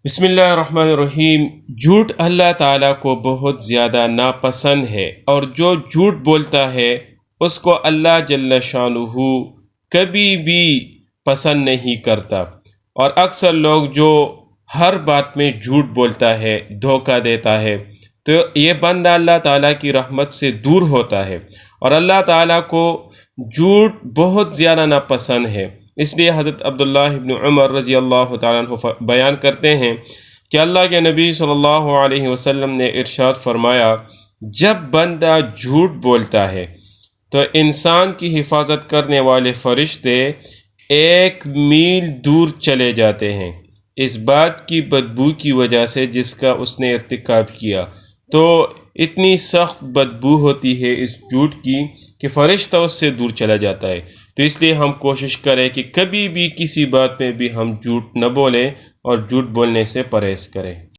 بسم اللہ الرحمن الرحیم۔ جھوٹ اللہ تعالیٰ کو بہت زیادہ ناپسند ہے، اور جو جھوٹ بولتا ہے اس کو اللہ جل شانہ کبھی بھی پسند نہیں کرتا۔ اور اکثر لوگ جو ہر بات میں جھوٹ بولتا ہے، دھوکہ دیتا ہے، تو یہ بندہ اللہ تعالیٰ کی رحمت سے دور ہوتا ہے، اور اللہ تعالیٰ کو جھوٹ بہت زیادہ ناپسند ہے۔ اس لیے حضرت عبداللہ ابن عمر رضی اللہ تعالیٰ عنہ بیان کرتے ہیں کہ اللہ کے نبی صلی اللہ علیہ وسلم نے ارشاد فرمایا، جب بندہ جھوٹ بولتا ہے تو انسان کی حفاظت کرنے والے فرشتے 1 میل دور چلے جاتے ہیں اس بات کی بدبو کی وجہ سے جس کا اس نے ارتکاب کیا۔ تو اتنی سخت بدبو ہوتی ہے اس جھوٹ کی کہ فرشتہ اس سے دور چلا جاتا ہے۔ تو اس لیے ہم کوشش کریں کہ کبھی بھی کسی بات میں بھی ہم جھوٹ نہ بولیں اور جھوٹ بولنے سے پرہیز کریں۔